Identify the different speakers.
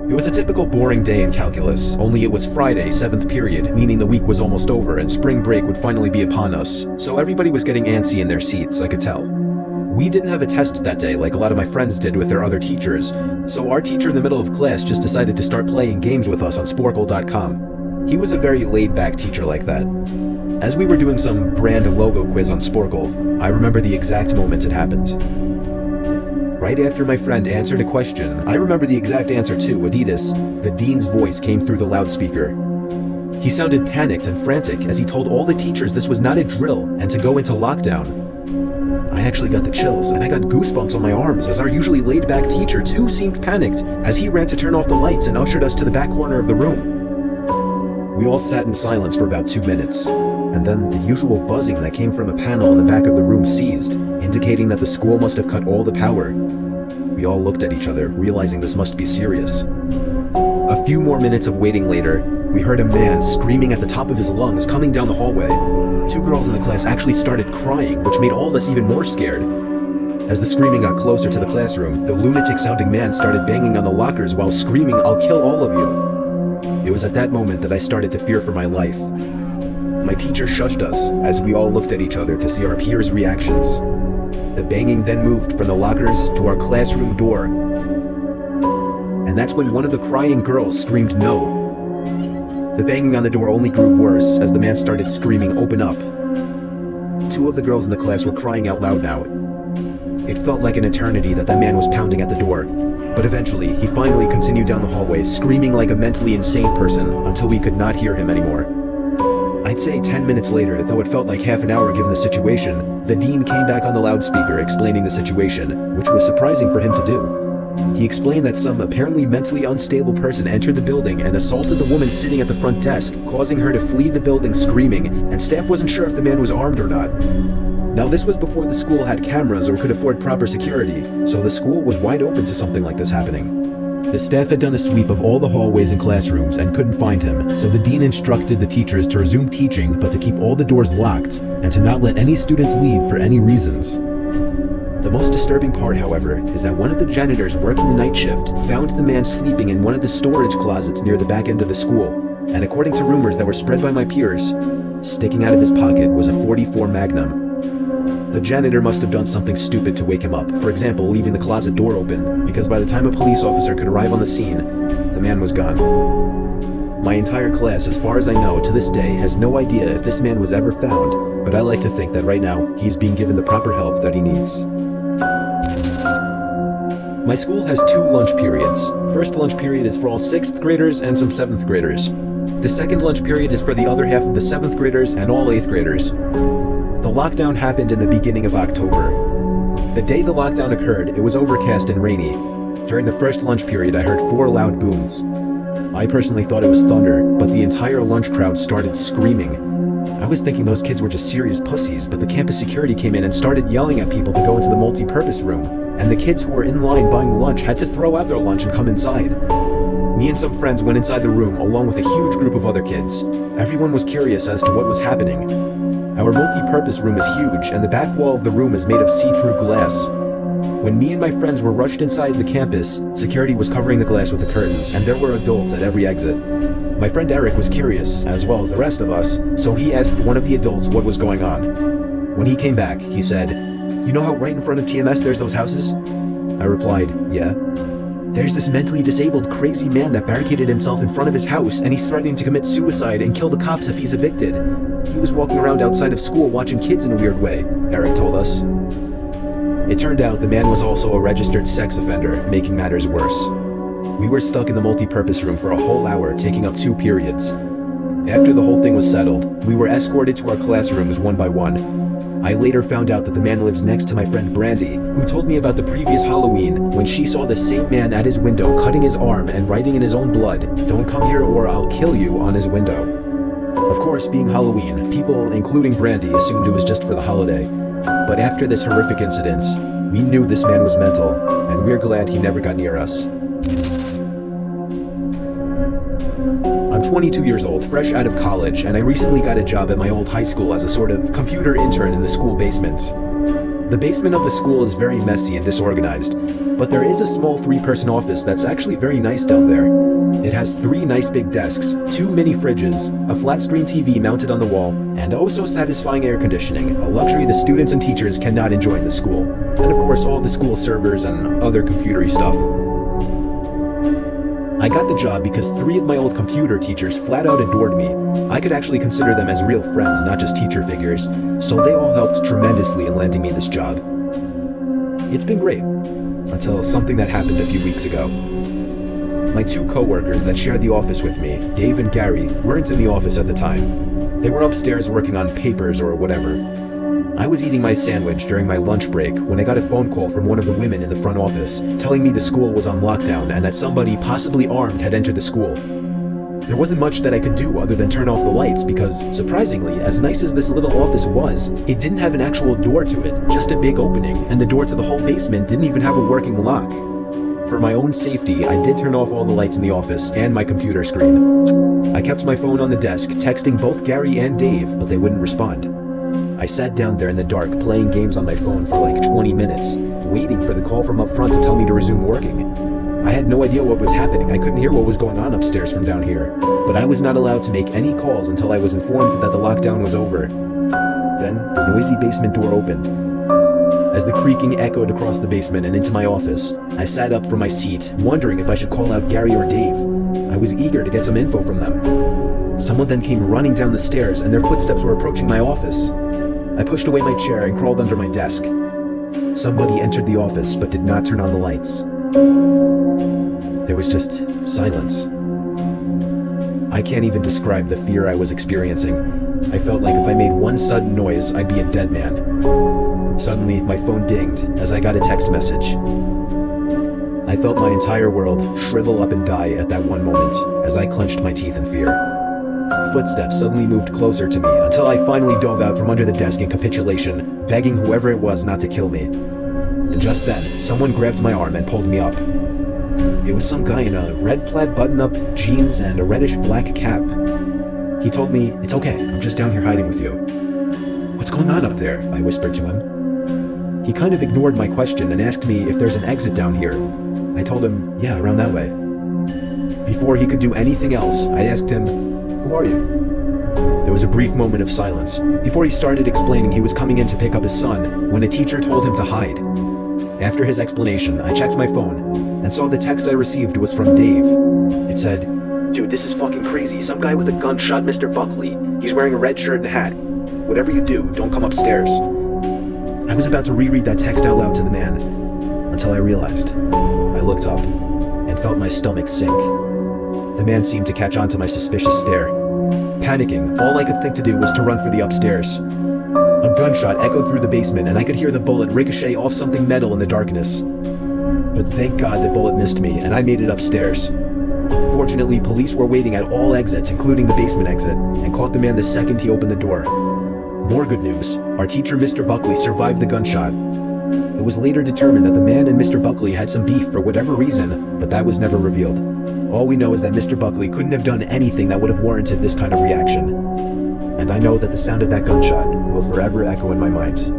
Speaker 1: It was a typical boring day in calculus, only it was Friday, 7th period, meaning the week was almost over and spring break would finally be upon us, so everybody was getting antsy in their seats, I could tell. We didn't have a test that day like a lot of my friends did with their other teachers, so our teacher in the middle of class just decided to start playing games with us on Sporkle.com. He was a very laid-back teacher like that. As we were doing some brand logo quiz on Sporkle, I remember the exact moment it happened. Right after my friend answered a question, I remember the exact answer too, Adidas, the dean's voice came through the loudspeaker. He sounded panicked and frantic as he told all the teachers this was not a drill and to go into lockdown. I actually got the chills and I got goosebumps on my arms as our usually laid-back teacher too seemed panicked as he ran to turn off the lights and ushered us to the back corner of the room. We all sat in silence for about 2 minutes, and then the usual buzzing that came from a panel in the back of the room ceased, indicating that the school must have cut all the power. We all looked at each other, realizing this must be serious. A few more minutes of waiting later, we heard a man screaming at the top of his lungs coming down the hallway. 2 girls in the class actually started crying, which made all of us even more scared. As the screaming got closer to the classroom, the lunatic-sounding man started banging on the lockers while screaming, "I'll kill all of you." It was at that moment that I started to fear for my life. My teacher shushed us as we all looked at each other to see our peers' reactions. The banging then moved from the lockers to our classroom door. And that's when one of the crying girls screamed no. The banging on the door only grew worse as the man started screaming, "Open up." 2 of the girls in the class were crying out loud now. It felt like an eternity that man was pounding at the door, but eventually he finally continued down the hallway, screaming like a mentally insane person until we could not hear him anymore. I'd say 10 minutes later, though it felt like half an hour given the situation, the dean came back on the loudspeaker explaining the situation, which was surprising for him to do. He explained that some apparently mentally unstable person entered the building and assaulted the woman sitting at the front desk, causing her to flee the building screaming, and staff wasn't sure if the man was armed or not. Now this was before the school had cameras or could afford proper security, so the school was wide open to something like this happening. The staff had done a sweep of all the hallways and classrooms and couldn't find him, so the dean instructed the teachers to resume teaching but to keep all the doors locked and to not let any students leave for any reasons. The most disturbing part, however, is that one of the janitors working the night shift found the man sleeping in one of the storage closets near the back end of the school, and according to rumors that were spread by my peers, sticking out of his pocket was a .44 Magnum. The janitor must have done something stupid to wake him up, for example, leaving the closet door open, because by the time a police officer could arrive on the scene, the man was gone. My entire class, as far as I know, to this day, has no idea if this man was ever found, but I like to think that right now, he's being given the proper help that he needs. My school has 2 lunch periods. First lunch period is for all 6th graders and some 7th graders. The second lunch period is for the other half of the 7th graders and all 8th graders. The lockdown happened in the beginning of October. The day the lockdown occurred, it was overcast and rainy. During the first lunch period, I heard 4 loud booms. I personally thought it was thunder, but the entire lunch crowd started screaming. I was thinking those kids were just serious pussies, but the campus security came in and started yelling at people to go into the multi-purpose room, and the kids who were in line buying lunch had to throw out their lunch and come inside. Me and some friends went inside the room along with a huge group of other kids. Everyone was curious as to what was happening. Our multi-purpose room is huge, and the back wall of the room is made of see-through glass. When me and my friends were rushed inside the campus, security was covering the glass with the curtains, and there were adults at every exit. My friend Eric was curious, as well as the rest of us, so he asked one of the adults what was going on. When he came back, he said, "You know how right in front of TMS there's those houses?" I replied, "Yeah." "There's this mentally disabled crazy man that barricaded himself in front of his house, and he's threatening to commit suicide and kill the cops if he's evicted. He was walking around outside of school watching kids in a weird way," Eric told us. It turned out the man was also a registered sex offender, making matters worse. We were stuck in the multi-purpose room for a whole hour, taking up 2 periods. After the whole thing was settled, we were escorted to our classrooms one by one. I later found out that the man lives next to my friend Brandy, who told me about the previous Halloween when she saw the same man at his window cutting his arm and writing in his own blood, "Don't come here or I'll kill you," on his window. Of course, being Halloween, people, including Brandy, assumed it was just for the holiday. But after this horrific incident, we knew this man was mental, and we're glad he never got near us. I'm 22 years old, fresh out of college, and I recently got a job at my old high school as a sort of computer intern in the school basement. The basement of the school is very messy and disorganized. But there is a small 3-person office that's actually very nice down there. It has 3 nice big desks, 2 mini fridges, a flat screen TV mounted on the wall, and oh so satisfying air conditioning, a luxury the students and teachers cannot enjoy in the school. And of course all the school servers and other computery stuff. I got the job because 3 of my old computer teachers flat out adored me. I could actually consider them as real friends, not just teacher figures, so they all helped tremendously in landing me this job. It's been great, until something that happened a few weeks ago. My 2 co-workers that shared the office with me, Dave and Gary, weren't in the office at the time. They were upstairs working on papers or whatever. I was eating my sandwich during my lunch break when I got a phone call from one of the women in the front office telling me the school was on lockdown and that somebody, possibly armed, had entered the school. There wasn't much that I could do other than turn off the lights because, surprisingly, as nice as this little office was, it didn't have an actual door to it, just a big opening, and the door to the whole basement didn't even have a working lock. For my own safety, I did turn off all the lights in the office and my computer screen. I kept my phone on the desk, texting both Gary and Dave, but they wouldn't respond. I sat down there in the dark playing games on my phone for like 20 minutes, waiting for the call from up front to tell me to resume working. I had no idea what was happening. I couldn't hear what was going on upstairs from down here, but I was not allowed to make any calls until I was informed that the lockdown was over. Then, the noisy basement door opened. As the creaking echoed across the basement and into my office, I sat up from my seat, wondering if I should call out Gary or Dave. I was eager to get some info from them. Someone then came running down the stairs, and their footsteps were approaching my office. I pushed away my chair and crawled under my desk. Somebody entered the office but did not turn on the lights. There was just silence. I can't even describe the fear I was experiencing. I felt like if I made one sudden noise, I'd be a dead man. Suddenly, my phone dinged as I got a text message. I felt my entire world shrivel up and die at that one moment as I clenched my teeth in fear. Footsteps suddenly moved closer to me until I finally dove out from under the desk in capitulation, begging whoever it was not to kill me. And just then, someone grabbed my arm and pulled me up. It was some guy in a red plaid button-up, jeans, and a reddish-black cap. He told me, "It's okay, I'm just down here hiding with you." "What's going on up there?" I whispered to him. He kind of ignored my question and asked me if there's an exit down here. I told him, "Yeah, around that way." Before he could do anything else, I asked him, "Who are you?" There was a brief moment of silence before he started explaining he was coming in to pick up his son when a teacher told him to hide. After his explanation, I checked my phone and saw the text I received was from Dave. It said, "Dude, this is fucking crazy. Some guy with a gun shot Mr. Buckley. He's wearing a red shirt and hat. Whatever you do, don't come upstairs." I was about to reread that text out loud to the man until I realized. I looked up and felt my stomach sink. The man seemed to catch on to my suspicious stare. Panicking, all I could think to do was to run for the upstairs. A gunshot echoed through the basement and I could hear the bullet ricochet off something metal in the darkness. But thank God the bullet missed me and I made it upstairs. Fortunately, police were waiting at all exits, including the basement exit, and caught the man the second he opened the door. More good news, our teacher Mr. Buckley survived the gunshot. It was later determined that the man and Mr. Buckley had some beef for whatever reason, but that was never revealed. All we know is that Mr. Buckley couldn't have done anything that would have warranted this kind of reaction. And I know that the sound of that gunshot will forever echo in my mind.